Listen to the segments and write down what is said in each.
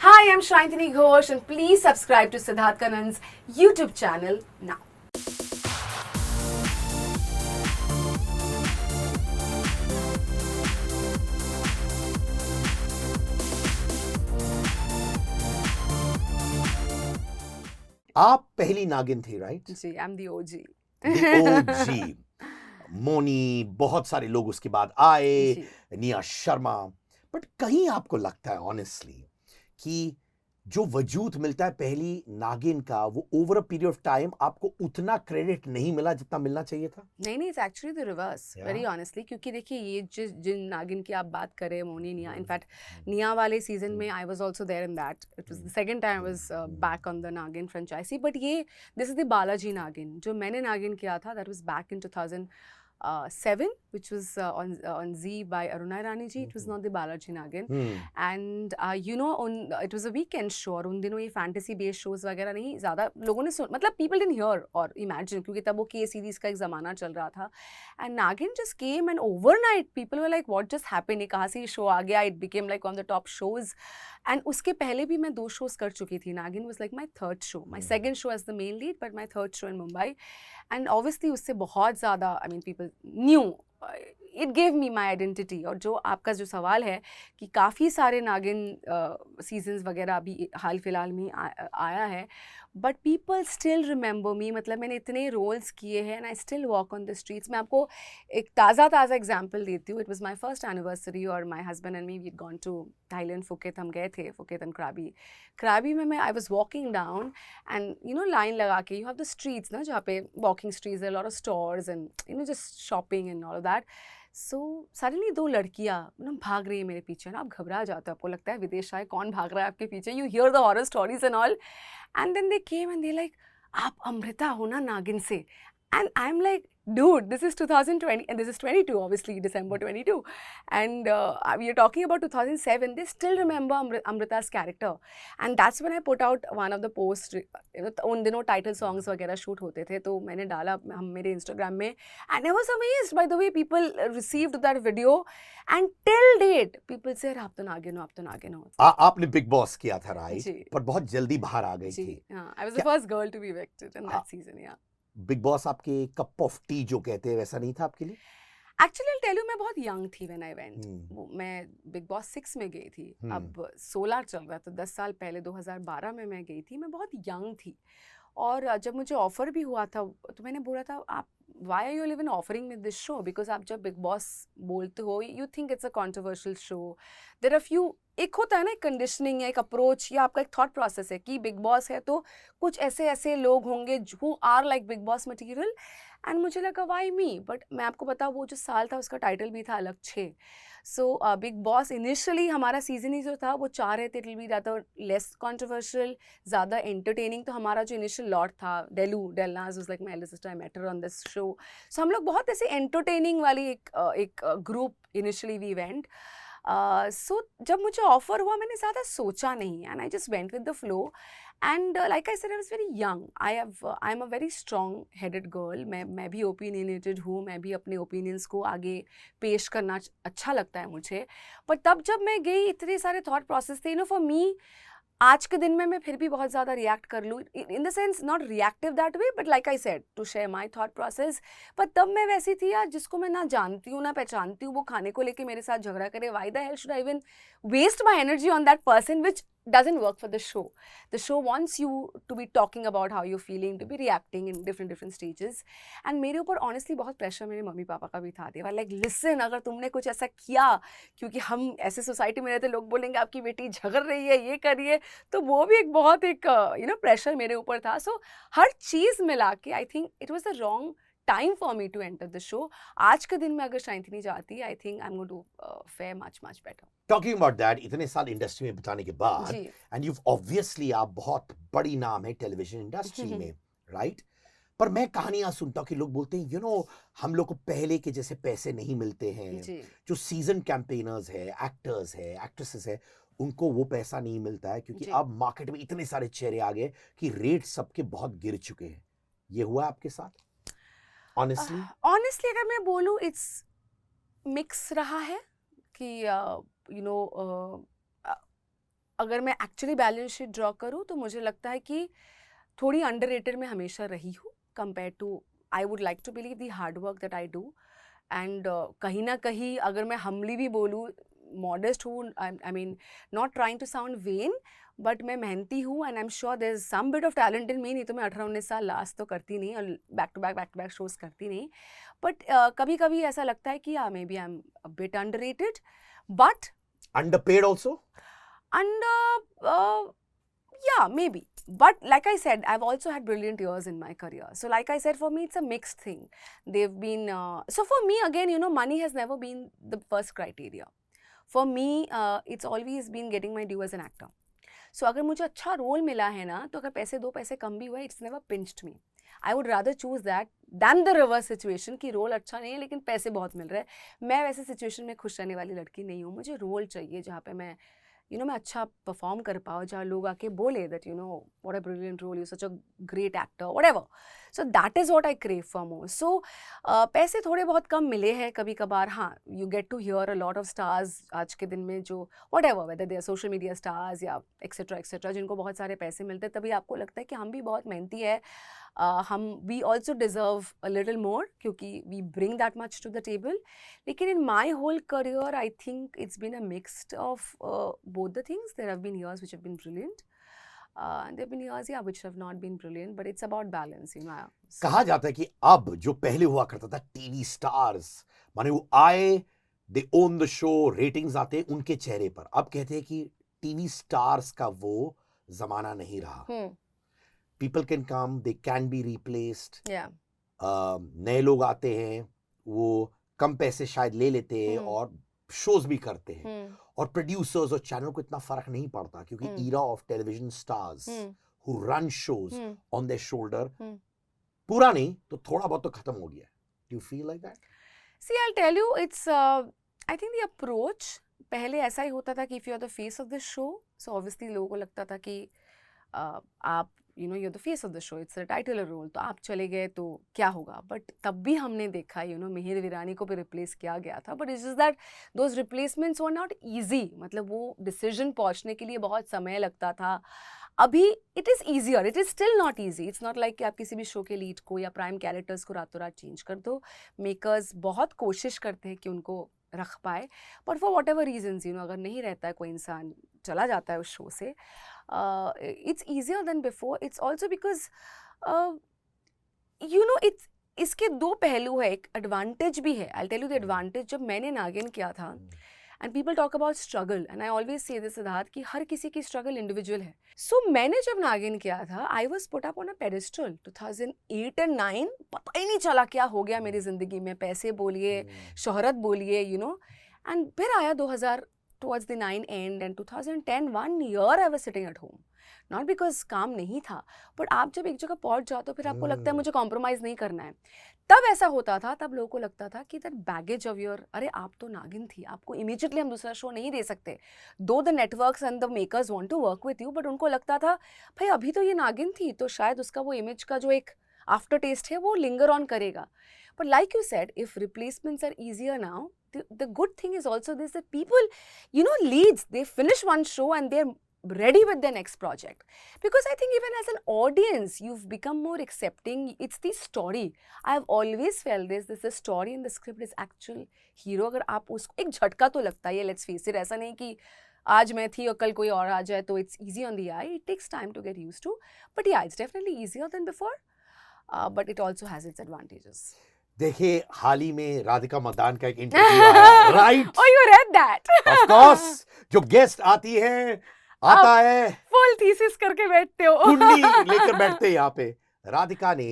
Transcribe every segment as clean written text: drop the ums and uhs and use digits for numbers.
Hi, I'm Shrintini Ghosh, and please subscribe to Siddharth Kanan's YouTube channel now. आप पहली नागिन थी, right? जी, I'm the OG. OG Mouni, बहुत सारे लोग उसके बाद आए, जी. निया शर्मा। बट कहीं आपको लगता है ऑनेस्टली कि जो वजूद मिलता है पहली नागिन का, वो over a period of time आपको उतना क्रेडिट नहीं मिला जितना मिलना चाहिए था? नहीं, it's actually the reverse, very honestly, क्योंकि देखिए ये जिन नागिन की आप बात कर रहे हैं, मोनी, निया, इनफैक्ट निया वाले सीजन में I was also there in that. It was the second time I was back on the Naagin franchise. But ये this is the Balaji Naagin. जो मैंने नागिन किया था, that was back in 2007, which was on Z by Aruna Irani ji. It was not the Balaji Nagin. And it was a weekend show, और उन दिनों ये fantasy based shows वगैरह नहीं ज़्यादा लोगों ने मतलब people didn't hear or imagine, क्योंकि तब वो K series का एक ज़माना चल रहा था. And Nagin just came and overnight people were like, what just happened? ये कहाँ से ये show आ गया? It became like one of the top shows. And उसके पहले भी मैं 2 shows कर चुकी थी. Nagin was like my third show, my second show as the main lead, but my third show in Mumbai. And obviously उससे बहुत ज़्यादा, I mean people knew, it gave me my identity. और जो आपका जो सवाल है कि काफ़ी सारे नागिन सीजन्स वगैरह अभी हाल फिलहाल में आया है, but people still remember me. मतलब मैंने इतने रोल्स किए हैं and I still walk on the streets. मैं आपको एक ताज़ा एग्जाम्पल देती हूँ. It was my first anniversary और my husband and me we gone to Thailand, Phuket. हम गए थे, फुकेत एंड क्राबी में. मैं I was walking down and line लगा के, यू हैव द स्ट्रीट्स ना जहाँ पे walking streets, lot of stores and just shopping and all that. So suddenly 2 लड़कियाँ भाग रही है मेरे पीछे ना. आप घबरा जाते हो, आपको लगता है विदेश आए, कौन भाग रहा है आपके पीछे. You hear the horror stories and all. And then they came and they like, आप अमृता हो ना नागिन से? And I am like, dude, this is 2020 and this is 22, obviously December 22, and we are talking about 2007. They still remember Amrita's character, and that's when I put out one of the posts. उन दिनों title songs वगैरह shoot होते थे, तो मैंने डाला हम मेरे इंस्टाग्राम में, and I was amazed by the way people received that video, and till date people say आप तो नागिन हो, आप तो नागिन हो. आपने बिग बॉस किया था, राइट? जी. पर बहुत जल्दी बाहर आ गई जी, थी. हाँ, I was the first girl to be evicted in that season. Yeah. Big boss आपके कप ऑफ टी जो कहते हैं, वैसा नहीं था आपके लिए? एक्चुअली टेल यू, मैं बहुत यंग थी व्हेन आई वेंट. मैं बिग बॉस 6 में गई थी. अब 16 चल रहा था, 10 साल पहले 2012 में मैं गई थी. मैं बहुत यंग थी, और जब मुझे ऑफर भी हुआ था तो मैंने बोला था, आप why are you live in offering with this show? Because आप जब बिग बॉस बोलते हो, you think it's a controversial show. There are few, एक होता है ना, एक कंडीशनिंग है, एक अप्रोच, या आपका एक थॉट प्रोसेस है कि बिग बॉस है तो कुछ ऐसे लोग होंगे who are like Bigg Boss material. And मुझे लगा वाई मी. बट मैं आपको बताऊँ, वो जो साल था उसका टाइटल भी था अलग 6. सो बिग बॉस इनिशियली हमारा सीजन ही जो था वो 4 रहे थे. इट विल बी ज़्यादा लेस कॉन्ट्रोवर्शियल, ज़्यादा एंटरटेनिंग. तो हमारा जो इनिशियल लॉट था, Delnaaz was like my elder sister, I met her on this show. So हम लोग बहुत ऐसे एंटरटेनिंग वाली एक group initially we went. So जब मुझे ऑफर हुआ, मैंने ज़्यादा सोचा नहीं, and I just went with the flow. And like I said, I was very young. I am a very strong headed girl. मैं भी ओपिनियनेटेड हूँ. मैं भी अपने ओपिनियंस को आगे पेश करना अच्छा लगता है मुझे. पर तब जब मैं गई, इतने सारे थॉट प्रोसेस थे. फॉर मी, आज के दिन में मैं फिर भी बहुत ज़्यादा रिएक्ट कर लूँ, in the sense not reactive that way, but like I said, to share my thought process. पर तब मैं वैसी थी यार, जिसको मैं ना जानती हूँ ना पहचानती हूँ, वो खाने को लेके मेरे साथ झगड़ा करे. Why the hell should I even waste my energy on that person, which doesn't work for the show. The show wants you to be talking about how you're feeling, to be reacting in different stages. And मेरे ऊपर honestly बहुत pressure मेरे mummy papa का भी था. They were like, listen, अगर तुमने कुछ ऐसा किया, क्योंकि हम ऐसे सोसाइटी में रहते, लोग बोलेंगे आपकी बेटी झगड़ रही है, ये कर रही है. तो वो भी एक बहुत एक प्रेशर मेरे ऊपर था. सो हर चीज़ मिला के I think it was the wrong time for me to enter the show. आज के दिन में अगर शांतिनी जाती, I think I'm going to fare much better. Talking about that, इतने साल इंडस्ट्री में बिताने के बाद, जी. and you've obviously, आप बहुत बड़ी नाम है टेलीविजन इंडस्ट्री में, राइट? पर मैं कहानियां सुनता हूँ कि लोग बोलते हैं, हम लोग को पहले के जैसे पैसे नहीं मिलते हैं. जी. जो सीजन कैंपेनर्स है, एक्टर्स है, एक्ट्रेसेस है, उनको वो पैसा नहीं मिलता है, क्योंकि अब मार्केट में इतने सारे चेहरे आ गए कि रेट सबके बहुत गिर चुके हैं. ये हुआ आपके साथ? ऑनेस्टली अगर मैं बोलूँ, इट्स मिक्स रहा है कि अगर मैं एक्चुअली बैलेंस शीट ड्रॉ करूँ तो मुझे लगता है कि थोड़ी अंडररेटेड में हमेशा रही हूँ compare to, I would like to believe the hard work that I do. And कहीं ना कहीं अगर मैं हमली भी बोलूँ, मॉडेस्ट हूँ, I mean not trying to sound vain, but मैं मेहनती हूँ and I am sure there is some bit of talent in me, नहीं तो मैं 18-19 साल लास्ट तो करती नहीं और बैक टू बैक शोज करती नहीं। बट कभी कभी ऐसा लगता है कि maybe I am a bit underrated, but Underpaid also? under yeah, maybe. But like I said, I've also had brilliant years in my career. So like I said, for me, it's a mixed thing. They've been, so for me, again, you know, money has never been the first criteria. For me, it's always been getting my due as an actor. So अगर मुझे अच्छा role मिला है ना, तो अगर पैसे 2 पैसे कम भी हुए, it's never pinched me. I would rather choose that than the reverse situation कि रोल अच्छा नहीं है लेकिन पैसे बहुत मिल रहे हैं। मैं वैसे सिचुएशन में खुश रहने वाली लड़की नहीं हूँ। मुझे रोल चाहिए जहाँ पे मैं मैं अच्छा परफॉर्म कर पाऊँ, जहाँ लोग आके बोले that what a brilliant role, you such a great actor, whatever. So that is what I crave for more. So पैसे थोड़े बहुत कम मिले हैं कभी कभार, हाँ, you get to hear a lot of stars आज के दिन में जो whatever whether they are social media stars या एक्सेट्रा जिनको बहुत सारे पैसे मिलते हैं, तभी आपको लगता है कि हम भी बहुत मेहनती है, हम we also deserve a little more क्योंकि we bring that much to the table. लेकिन in my whole career I think it's been a mixed of both the things. There have been years which have been brilliant, and there have been years, yeah, which have not been brilliant. But it's about balance, So, कहा जाता है कि अब जो पहले हुआ करता था टीवी स्टार्स, माने वो आए, दे ओन द शो, रेटिंग्स आते हैं उनके चेहरे पर। अब कहते हैं कि टीवी स्टार्स का वो जमाना नहीं रहा। People can come, they can be replaced. yeah. नए लोग आते हैं, वो कम पैसे शायद ले लेते हैं और शोज भी करते हैं, और प्रोड्यूसर्स और चैनल को इतना फर्क नहीं पड़ता क्योंकि era of television stars who run shows on their shoulder पूरा नहीं तो थोड़ा बहुत तो खत्म हो गया। Do you feel like that? See, I'll tell you, it's I think the approach पहले ऐसा ही होता था कि if you are the face of the show, so obviously लोगों को लगता था कि आप you're the face of the show, it's a titular role, तो आप चले गए तो क्या होगा। बट तब भी हमने देखा मिहिर वीरानी को भी रिप्लेस किया गया था, but it's just that those replacements were not easy, मतलब वो डिसीजन पहुंचने के लिए बहुत समय लगता था। अभी it is easier, it is still not easy, it's not like कि आप किसी भी शो के लीड को या प्राइम कैरेक्टर्स को रातों रात चेंज कर दो। मेकर्स बहुत कोशिश करते हैं कि उनको रख पाए, but for whatever reasons अगर नहीं रहता है, कोई इंसान चला जाता है उस शो से, it's easier than before. It's also because it's इसके दो पहलू है, एक एडवांटेज भी है। I'll tell you the advantage। जब मैंने नागिन किया था, and people talk about struggle, and I always say this, Siddharth, कि हर किसी की स्ट्रगल इंडिविजुअल है। So मैंने जब नागिन किया था, I was put up on a pedestal 2008 and 9, पता ही नहीं चला क्या हो गया मेरी जिंदगी में, पैसे बोलिए, शोहरत बोलिए, and फिर आया 2000 towards the 9 end and 2010 1 year I was sitting at home, not because काम नहीं था, but आप जब एक जगह पहुंच जाओ तो फिर आपको लगता है मुझे कॉम्प्रोमाइज़ नहीं करना है। तब ऐसा होता था, तब लोगों को लगता था कि दैट बैगेज ऑफ योर, अरे आप तो नागिन थी, आपको इमीडिएटली हम दूसरा शो नहीं दे सकते। Though the networks and the makers want to work with you, but उनको लगता था भाई अभी तो ये नागिन थी, तो शायद उसका वो इमेज का जो एक आफ्टर टेस्ट है वो लिंगर ऑन करेगा। But like you said, if replacements are easier now, the good thing is also this, that people, leads, they finish one show and they're ready with their next project. Because I think even as an audience, you've become more accepting. It's the story. I've always felt this the story in the script is actual hero. अगर आप उसको एक झटका तो लगता है, let's face it, ऐसा नहीं कि आज मैं थी और कल कोई और आ जाए, तो it's easy on the eye. It takes time to get used to. But yeah, it's definitely easier than before. But it also has its advantages. देखिए, हाल ही में राधिका मदान का एक इंटरव्यू आया, right? Oh, you read that? Of course, जो guest आती है, आता है, फुल थीसिस करके बैठते हो, कुंडली लेकर बैठते हैं यहाँ पे। राधिका ने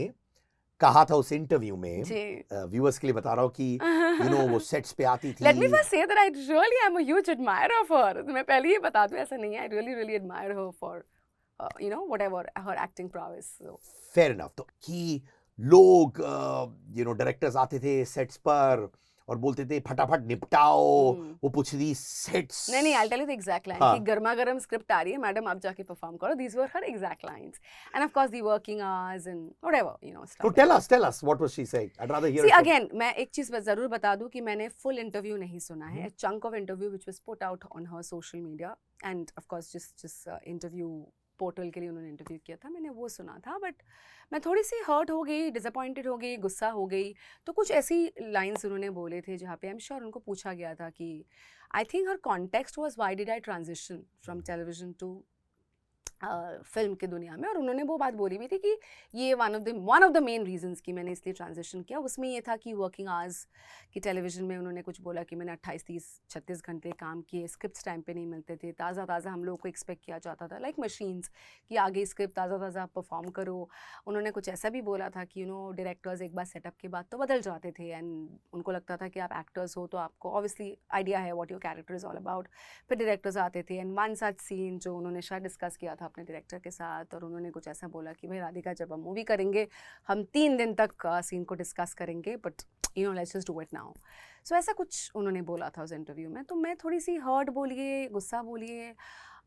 कहा था उस इंटरव्यू में, व्यूअर्स के लिए बता रहा हूँ कि वो सेट्स पे आती थी। Let me first say that I really am a huge admirer of her. मैं पहले ही बता दूँ, ऐसा नहीं है, I really admire her for whatever her acting prowess. So. Fair enough। तो कि लोग डायरेक्टर्स आते थे सेट्स पर और बोलते थे फटाफट निपटाओ, हम्म। वो पूछ रही सेट्स। नहीं I tell you the exact line हाँ। कि गर्मा गर्म स्क्रिप्ट आ रही है मैडम, आप जाके परफॉर्म करो. These were her exact lines. And of course the working hours and whatever you know तो stuff. tell us what was she saying? I'd rather hear सी it from- अगेन मैं एक चीज जरूर बता दूं कि मैंने फुल इंटरव्यू नहीं सुना है. Hmm. Chunk of interview which was put out on her social media and of course जिस इंटरव्यू पोर्टल के लिए उन्होंने इंटरव्यू किया था मैंने वो सुना था. बट मैं थोड़ी सी हर्ट हो गई, डिसअपॉइंटेड हो गई, गुस्सा हो गई. तो कुछ ऐसी लाइंस उन्होंने बोले थे जहाँ पे आई एम श्योर उनको पूछा गया था कि I think her context was why did I transition from television to film की दुनिया में. और उन्होंने वो बात बोली भी थी कि ये one of the main reasons कि मैंने इसलिए ट्रांजिशन किया उसमें ये था कि वर्किंग आवर्स की टेलीविजन में उन्होंने कुछ बोला कि मैंने 28, 30, 36 घंटे काम किए, स्क्रिप्ट्स टाइम पे नहीं मिलते थे, ताज़ा हम लोगों को एक्सपेक्ट किया जाता था लाइक मशीन्स कि आगे स्क्रिप्ट ताज़ा परफॉर्म करो. उन्होंने कुछ ऐसा भी बोला था कि डायरेक्टर्स एक बार सेटअप के बाद तो बदल जाते थे एंड उनको लगता था कि आप एक्टर्स हो तो आपको ऑब्वियसली आइडिया है what your character is all about. फिर डायरेक्टर्स आते थे एंड वन सच सीन जो उन्होंने शायद डिस्कस किया था अपने डायरेक्टर के साथ और उन्होंने कुछ ऐसा बोला कि भाई राधिका जब हम मूवी करेंगे हम 3 दिन तक सीन को डिस्कस करेंगे but let's just do it now. So ऐसा कुछ उन्होंने बोला था उस इंटरव्यू में. तो मैं थोड़ी सी हर्ट बोलिए, गुस्सा बोलिए,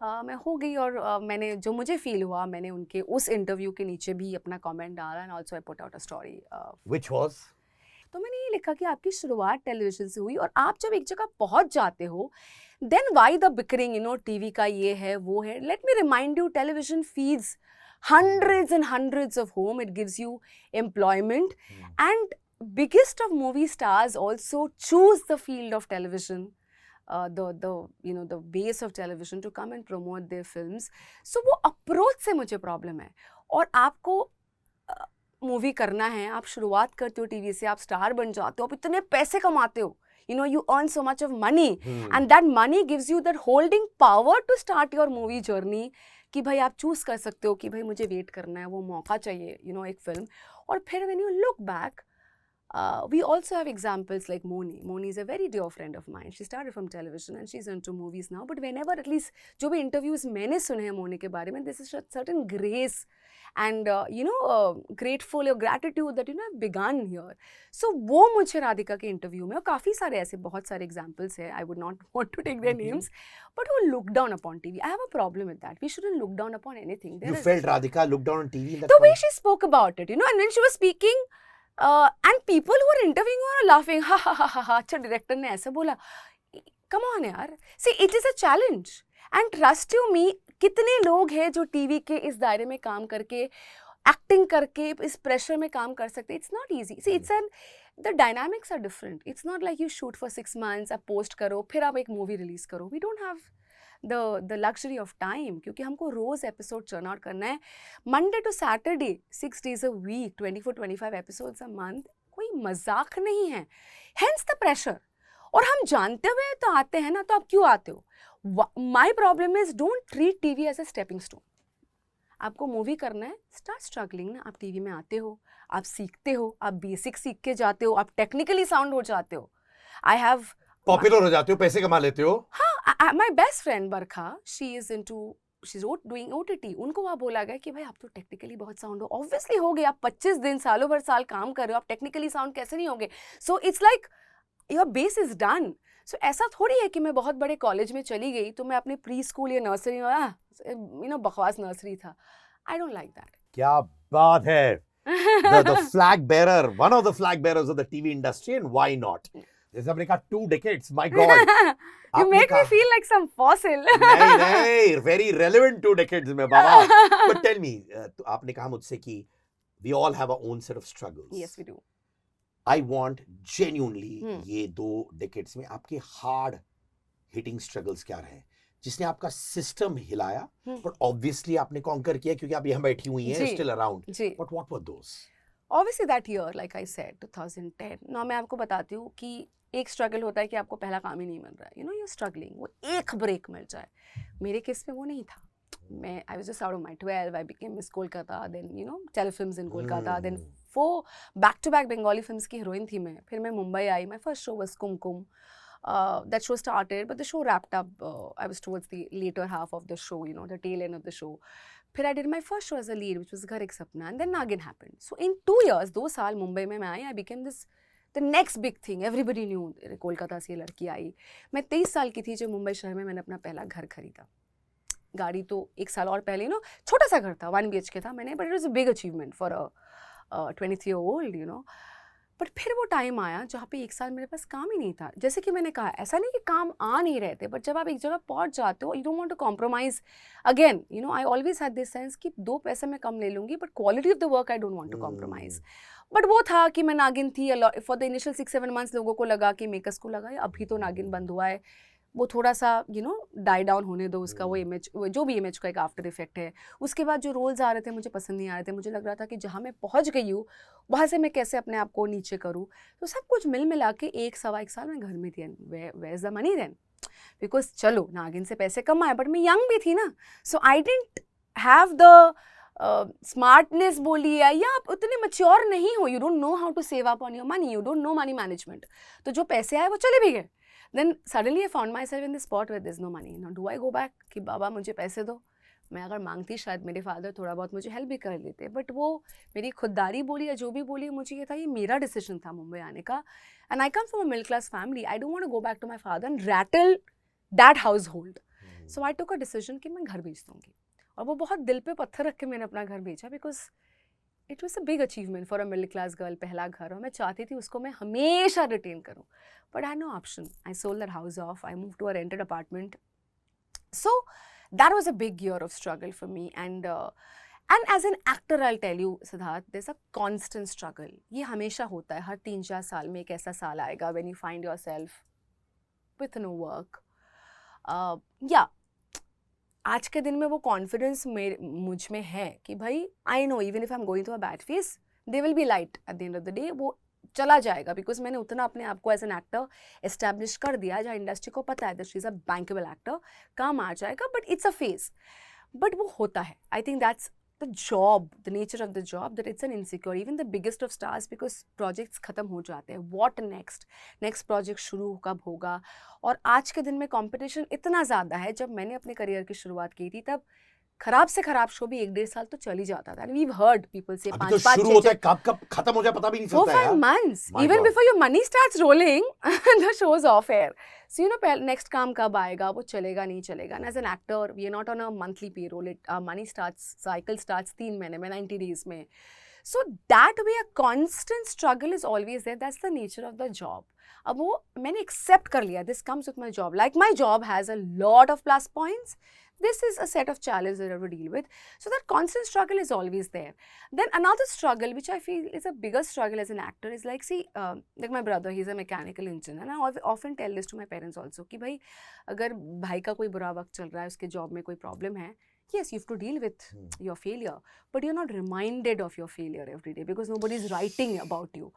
मैं हो गई. और मैंने जो मुझे फील हुआ मैंने उनके उस इंटरव्यू के नीचे भी अपना कमेंट डाला and also I put out a story. Which was? तो मैंने ये लिखा कि आपकी शुरुआत टेलीविजन से हुई और आप जब एक जगह पहुंच जाते हो then why the bickering TV का ये है वो है. Let me remind you television feeds hundreds and hundreds of home. It gives you employment and biggest of movie stars also choose the field of television, the base of television to come and promote their films. So वो approach से मुझे problem है. और आपको movie करना है, आप शुरुआत करते हो टीवी से, आप स्टार बन जाते हो, आप इतने पैसे कमाते हो, you earn so much of money and that money gives you that holding power to start your movie journey कि भाई आप चूज कर सकते हो कि भाई मुझे वेट करना है, वो मौका चाहिए एक फिल्म. और फिर when you look back, we also have examples like Moni. Moni is a very dear friend of mine. She started from television and she's into movies now. But whenever, at least, जो भी interviews मैंने सुने हैं Moni के बारे में, this is a certain grace and grateful or gratitude that have begun here. So वो मुझे राधिका के इंटरव्यू में और काफ़ी सारे ऐसे बहुत सारे examples हैं. I would not want to take their names, but who look down upon TV. I have a problem with that. We shouldn't look down upon anything. You felt Radhika looked down on TV? The way she spoke about it, and when she was speaking. And people who are interviewing her are laughing. Ha ha ha ha ha. अच्छा director ने ऐसा बोला. Come on यार. See, it is a challenge. And trust you me, कितने लोग हैं जो TV के इस दायरे में काम करके, एक्टिंग करके इस प्रेशर में काम कर सकते. It's not easy. See, the dynamics are different. It's not like you shoot for 6 months, आप post करो, फिर आप एक movie release करो. We don't have the luxury of time क्योंकि हमको रोज एपिसोड चर्न आउट करना है. Monday to Saturday 6 days a week, 24-25 episodes a month, कोई मजाक नहीं है. Hence the pressure. और हम जानते हुए तो आते हैं ना, तो आप क्यों आते हो? My problem is don't treat TV as a stepping stone. आपको मूवी करना है, स्टार्ट स्ट्रगलिंग ना. आप टीवी में आते हो, आप सीखते हो, आप बेसिक सीख के जाते हो, आप टेक्निकली साउंड हो जाते हो. आई हैव पॉपुलर हो जाते हो, पैसे कमा लेते हो. हाँ, my best friend Barkha, she is doing OTT. उनको वहाँ बोला गया कि भाई आप तो टेक्निकली बहुत साउंड हो. ऑब्वियसली हो गए, आप 25 दिन सालों भर साल काम कर रहे हो, आप टेक्निकली साउंड कैसे नहीं होगे? So it's like your base is done. So ऐसा थोड़ी है कि मैं बहुत बड़े कॉलेज में चली गई तो मैं अपने प्री स्कूल या नर्सरी बकवास नर्सरी था. I don't like that. क्या बात है. the flag bearer, one of the flag bearers of the TV industry, and why not? जैसे आपने कहा 2 decades, my God. You make me feel like some fossil. नहीं, very relevant 2 decades में बाबा. But tell me, तो आपने कहा मुझसे कि we all have our own set of struggles. Yes, we do. I want genuinely ये 2 decades में आपके hard hitting struggles क्या रहे, जिसने आपका सिस्टम हिलाया, but obviously आपने conquer किया क्योंकि आप यहाँ बैठी हुई हैं, still around. But what were those? Obviously that year, like I said, 2010. Now मैं आपको बताती हूँ कि एक स्ट्रगल होता है कि आपको पहला काम ही नहीं मिल रहा है. You're struggling. वो एक ब्रेक मिल जाए. मेरे केस में वो नहीं था. I was just out of my 12. I became Miss Kolkata. Then telefilms in Kolkata. Then 4 back-to-back Bengali films की हीरोइन थी मैं. फिर मैं मुंबई आई. My first show was Kumkum. That show started, but the show wrapped up. I was towards the later half of the show, the tail end of the show. फिर I did my first show as a lead, which was Ghar Ek Sapna, and then Nagin happened. So in 2 years, 2 साल मुंबई में मैं आई, I became this the next big thing, everybody knew, Kolkata से ये लड़की आई। मैं 23 साल की थी जब मुंबई शहर में मैंने अपना पहला घर खरीदा। गाड़ी तो 1 साल और पहले छोटा सा घर था, 1 BHK था मैंने, but it was a big achievement for a 23-year-old। But फिर वो टाइम आया जहाँ पे 1 साल मेरे पास काम ही नहीं था। जैसे कि मैंने कहा, ऐसा नहीं कि काम आ नहीं रहे थे, बट जब आप एक जगह पहुँच जाते हो, you don't want to compromise again. I always had this sense कि 2 पैसे मैं कम ले लूँगी, but quality of the work I don't want to compromise. But वो था कि मैं नागिन थी। फॉर द इनिशियल 6-7 मंथ्स लोगों को लगा कि मेकर्स को लगा अभी तो नागिन बंद हुआ है, वो थोड़ा सा डाई डाउन होने दो उसका, वो इमेज, जो भी इमेज का एक आफ्टर इफेक्ट है। उसके बाद जो रोल्स आ रहे थे मुझे पसंद नहीं आ रहे थे। मुझे लग रहा था कि जहाँ मैं पहुँच गई हूँ वहाँ से मैं कैसे अपने आप को नीचे करूँ। तो सब कुछ मिल मिला के 1-1.25 साल मैं घर में थी। Where is the money then? Because चलो नागिन से पैसे कमाए, बट मैं यंग भी थी ना, so I didn't have the smartness बोलिए, या आप उतने मच्योर नहीं हो, you don't know how to save up on your money, you don't know money management. तो जो पैसे आए वो चले भी गए। Then suddenly I found myself in this spot where there's no money. Now do I go back कि बाबा मुझे पैसे दो? मैं अगर मांगती शायद मेरे फादर थोड़ा बहुत मुझे हेल्प भी कर लेते, बट वो मेरी खुददारी बोली या जो भी बोली, मुझे ये था ये मेरा डिसीजन था मुंबई आने का। And I come from a middle class family, I don't want to go back to my father and rattle that household. So I took a decision कि मैं घर भेज दूँगी। और वो बहुत दिल पे पत्थर रख के मैंने अपना घर भेजा, because it was a big achievement for a middle class girl, पहला घर, और मैं चाहती थी उसको मैं हमेशा रिटेन करूँ। But I had no option. I sold that house off. I moved to a rented apartment. So that was a big year of struggle for me. And as an actor, I'll tell you, Siddharth, there's a constant struggle. ये हमेशा होता है, हर 3-4 साल में एक ऐसा साल आएगा when you find yourself with no work. Yeah. आज के दिन में वो कॉन्फिडेंस मुझ में है कि भाई I know even if I am going through a bad phase, they will be light at the end of the day. वो चला जाएगा, बिकॉज मैंने उतना अपने आप को एज एन एक्टर एस्टैब्लिश कर दिया जहाँ इंडस्ट्री को पता है that she is a bankable actor, काम आ जाएगा, but it's a phase. But वो होता है, I think that's the job, the nature of the job, that it's an insecure, even the biggest of stars, because projects खत्म हो जाते हैं। What next project शुरू कब होगा? और आज के दिन में कॉम्पिटिशन इतना ज़्यादा है। जब मैंने अपने करियर की शुरुआत की थी तब खराब से खराब शो भी 1-1.5 साल तो चल ही जाता था। We've heard people say 5 शुरू होता है कब खत्म हो जाए पता भी नहीं चलता है। 4-5 months, even before your money starts rolling, the show's off air. So next काम कब आएगा, वो चलेगा नहीं चलेगा। And as an actor, we are not on a monthly payroll. Money cycle starts 3 महीने में, 90 days में. So that way a constant struggle is always there. That's the nature of the job. अब वो मैंने accept कर लिया. This comes with my job. Like my job has a lot of plus points. This is a set of challenges that I have to deal with. So that constant struggle is always there. Then another struggle, which I feel is a bigger struggle as an actor, is like, see, like my brother, he's a mechanical engineer. And I often tell this to my parents also, कि भाई अगर भाई का कोई बुरा वक्त चल रहा है, उसके जॉब में कोई प्रॉब्लम है, yes, you have to deal with your failure, but you're not reminded of your failure every day because nobody is writing about you.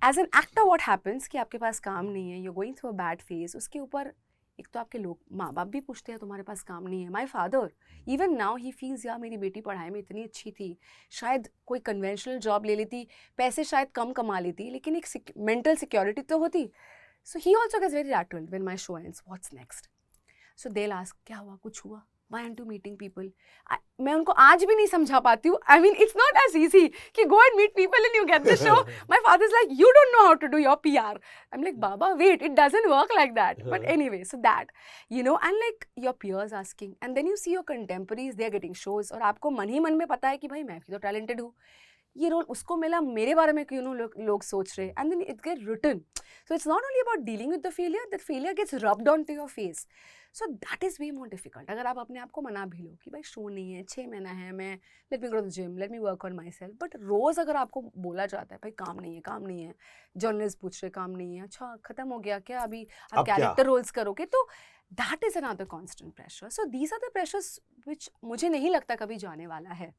As an actor, what happens कि आपके पास काम नहीं है, you're going through a bad phase, उसके ऊपर एक तो आपके लोग माँ बाप भी पूछते हैं तुम्हारे पास काम नहीं है। My father even now he feels यार मेरी बेटी पढ़ाई में इतनी अच्छी थी, शायद कोई कन्वेंशनल जॉब ले लेती, पैसे शायद कम कमा लेती, लेकिन एक मेंटल सिक्योरिटी तो होती। So he also gets very rattled when my show ends, what's next? So they will ask क्या हुआ, कुछ हुआ, why aren't you meeting people? मैं उनको आज भी नहीं समझा पाती हूँ. I mean, it's not as easy कि go and meet people and you get the show. My father's like, you don't know how to do your PR. I'm like, Baba, wait, it doesn't work like that. But anyway, so that, and like your peers asking, and then you see your contemporaries, they're getting shows, और आपको मन ही मन में पता है कि भाई मैं भी तो talented हूँ, ये रोल उसको मिला, मेरे बारे में क्यों लोग सोच रहे, and then it gets written. So it's not only about dealing with the failure, that failure gets rubbed onto your face. So that is way more difficult. अगर आप अपने आप को मना भी लो कि भाई शो नहीं है, 6 महीना है, मैं let me go to the gym, let me work on myself. But रोज़ अगर आपको बोला जाता है भाई काम नहीं है, जर्नलिस्ट पूछ रहे काम नहीं है, अच्छा खत्म हो गया क्या, अभी आप कैरेक्टर रोल्स करोगे, तो that is another constant pressure. So these are the pressures which मुझे नहीं लगता कभी जाने वाला है.